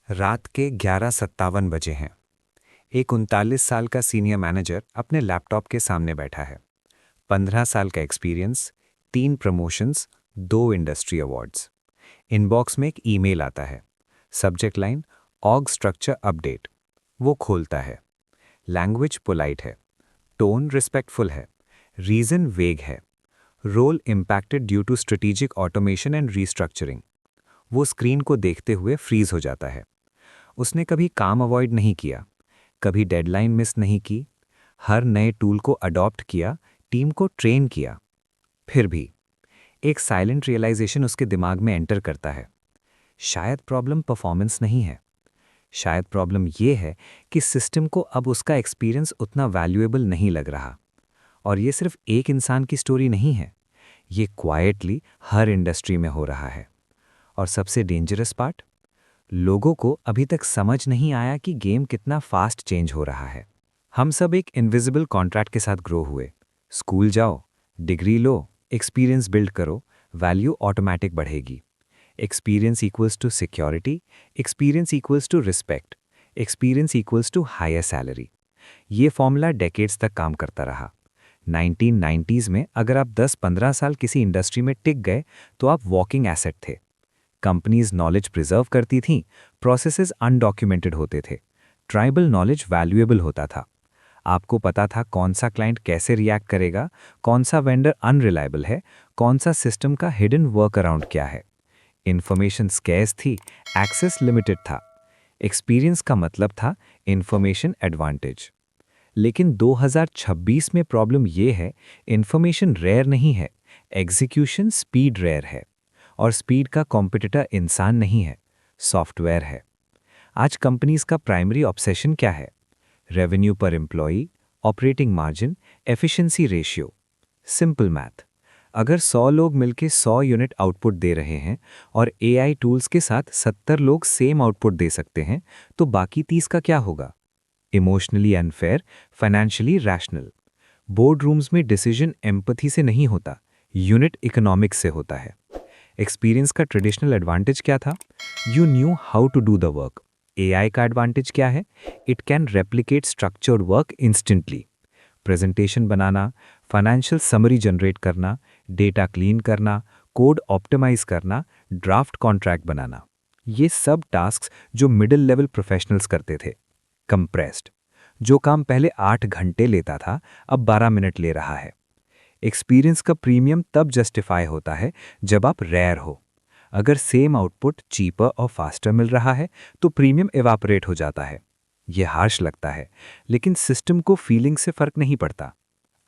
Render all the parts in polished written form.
रात के 11:57 बजे हैं। एक 39 साल का सीनियर मैनेजर अपने लैपटॉप के सामने बैठा है। 15 साल का experience, 3 promotions, 2 industry awards. Inbox में एक ईमेल आता है। Subject line, org structure update. वो खोलता है। लैंग्वेज पोलाइट है, टोन रिस्पेक्टफुल है, रीजन वेग है। Role impacted due to strategic automation and restructuring. वो स्क्रीन को देखते हुए फ्रीज हो जाता है। उसने कभी काम अवॉइड नहीं किया, कभी डेडलाइन मिस नहीं की, हर नए टूल को अडॉप्ट किया, टीम को ट्रेन किया। फिर भी एक साइलेंट रियलाइजेशन उसके दिमाग में एंटर करता है। शायद प्रॉब्लम परफॉर्मेंस नहीं है। शायद प्रॉब्लम ये है कि सिस्टम को अब उसका एक्सपीरियंस उतना वैल्यूएबल नहीं लग रहा। और ये सिर्फ एक इंसान की स्टोरी नहीं है, ये क्वाइटली हर इंडस्ट्री में हो रहा है। और सबसे डेंजरस पार्ट, लोगों को अभी तक समझ नहीं आया कि गेम कितना फास्ट चेंज हो रहा है। हम सब एक इनविजिबल कॉन्ट्रैक्ट के साथ ग्रो हुए। स्कूल जाओ, डिग्री लो, एक्सपीरियंस बिल्ड करो, वैल्यू ऑटोमेटिक बढ़ेगी। Experience equals to security, experience equals to respect, experience equals to higher salary. ये फॉर्मूला डेकेड्स तक काम करता रहा। 1990s में अगर आप 10-15 साल किसी इंडस्ट्री में टिक गए तो आप वॉकिंग एसेट थे। कंपनीज नॉलेज प्रिजर्व करती थीं, प्रोसेसेस अनडॉक्यूमेंटेड होते थे, ट्राइबल नॉलेज वैल्यूएबल होता था। आपको पता था कौन सा क्लाइंट कैसे रिएक्ट करेगा, कौन सा वेंडर अनरिलायबल है, कौन सा सिस्टम का हिडन वर्क अराउंड क्या है। इन्फॉर्मेशन स्कैर्स थी, एक्सेस लिमिटेड था। एक्सपीरियंस का मतलब था इन्फॉर्मेशन एडवांटेज। लेकिन 2026 में प्रॉब्लम यह है, इन्फॉर्मेशन रेयर नहीं है, एग्जीक्यूशन स्पीड रेयर है। और स्पीड का कॉम्पिटिटर इंसान नहीं है, सॉफ्टवेयर है। आज कंपनीज का प्राइमरी ऑब्सेशन क्या है? रेवेन्यू पर employee, operating margin, efficiency ratio. Simple math, अगर 100 लोग मिलकर 100 यूनिट आउटपुट दे रहे हैं और एआई टूल्स के साथ 70 लोग सेम आउटपुट दे सकते हैं, तो बाकी 30 का क्या होगा? Emotionally unfair, financially rational. Board rooms में डिसीजन एम्पथी से नहीं होता, यूनिट इकोनॉमिक्स से होता है। एक्सपीरियंस का ट्रेडिशनल एडवांटेज क्या था? You knew how to do the work. AI का एडवांटेज क्या है? It can replicate structured work instantly. Presentation बनाना, फाइनेंशियल समरी जनरेट करना, डेटा क्लीन करना, कोड ऑप्टिमाइज करना, ड्राफ्ट कॉन्ट्रैक्ट बनाना, ये सब टास्क्स जो मिडिल लेवल प्रोफेशनल्स करते थे। कंप्रेस्ड, जो काम पहले 8 घंटे लेता था अब 12 मिनट ले रहा है। एक्सपीरियंस का प्रीमियम तब जस्टिफाई होता है जब आप रेयर हो। अगर सेम आउटपुट चीपर और फास्टर मिल रहा है तो प्रीमियम इवापोरेट हो जाता है। यह हार्श लगता है, लेकिन सिस्टम को फीलिंग से फर्क नहीं पड़ता।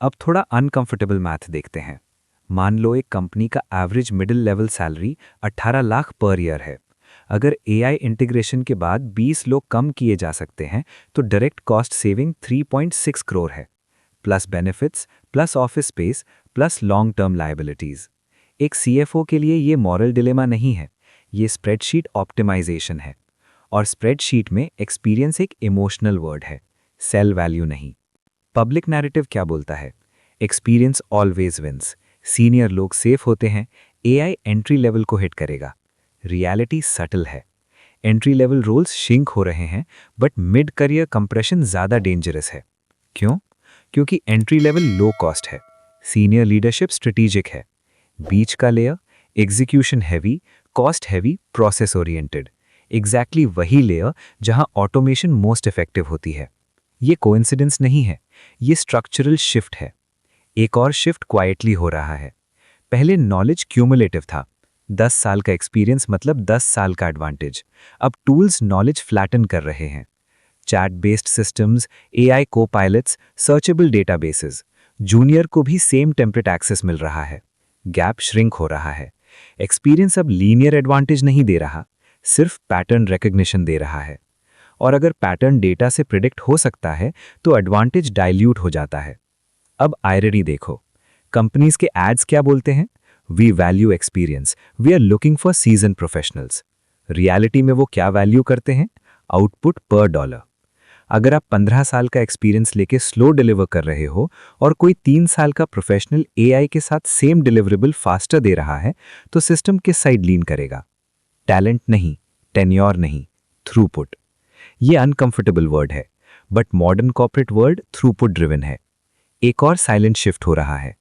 अब थोड़ा अनकंफर्टेबल मैथ देखते हैं। मान लो एक कंपनी का average middle level salary 18 lakh per year है। अगर एआई इंटीग्रेशन के बाद 20 लोग कम किए जा सकते हैं तो डायरेक्ट कॉस्ट सेविंग 3.6 करोड़ है, plus benefits, plus office space, plus long term liabilities. एक सीएफओ के लिए ये मॉरल डिलेमा नहीं है, ये स्प्रेडशीट ऑप्टिमाइजेशन है। और स्प्रेडशीट में एक्सपीरियंस एक इमोशनल वर्ड है, सेल वैल्यू नहीं। पब्लिक नैरेटिव क्या बोलता है? Experience always wins. सीनियर लोग सेफ होते हैं, एआई एंट्री लेवल को हिट करेगा। रियलिटी सटल है। एंट्री लेवल रोल्स शिंक हो रहे हैं, बट मिड करियर कंप्रेशन ज़्यादा डेंजरस है। क्यों? क्योंकि एंट्री लेवल लो कॉस्ट है, सीनियर लीडरशिप स्ट्रेटेजिक है। बीच का layer execution heavy, cost heavy, process oriented. Exactly वही लेयर जहां ऑटोमेशन मोस्ट इफेक्टिव होती है। ये कोइंसिडेंस नहीं है, ये स्ट्रक्चरल शिफ्ट है। एक और शिफ्ट क्वाइटली हो रहा है। पहले नॉलेज क्यूमुलेटिव था, 10 साल का एक्सपीरियंस मतलब 10 साल का एडवांटेज। अब टूल्स नॉलेज फ्लैटन कर रहे हैं। चैट बेस्ड सिस्टम्स, एआई को पायलट्स, सर्चेबल डेटाबेसेस। जूनियर को भी सेम टेम्पलेट एक्सेस मिल रहा है। गैप श्रिंक हो रहा है। एक्सपीरियंस अब लीनियर एडवांटेज नहीं दे रहा, सिर्फ पैटर्न रिकग्निशन दे रहा है। और अगर पैटर्न डेटा से प्रिडिक्ट हो सकता है तो एडवांटेज डाइल्यूट हो जाता है। अब आयरनी देखो, कंपनीज के एड्स क्या बोलते हैं? We value experience, we are looking for season professionals. Reality में वो क्या वैल्यू करते हैं? आउटपुट पर डॉलर। अगर आप 15 साल का एक्सपीरियंस लेके स्लो डिलीवर कर रहे हो और कोई 3 साल का प्रोफेशनल एआई के साथ सेम डिलीवरेबल फास्टर दे रहा है, तो सिस्टम किस साइड लीन करेगा? टैलेंट नहीं, टेन्योर नहीं, थ्रूपुट। ये अनकंफर्टेबल वर्ड है, but modern corporate world throughput driven है। एक और साइलेंट शिफ्ट हो रहा है।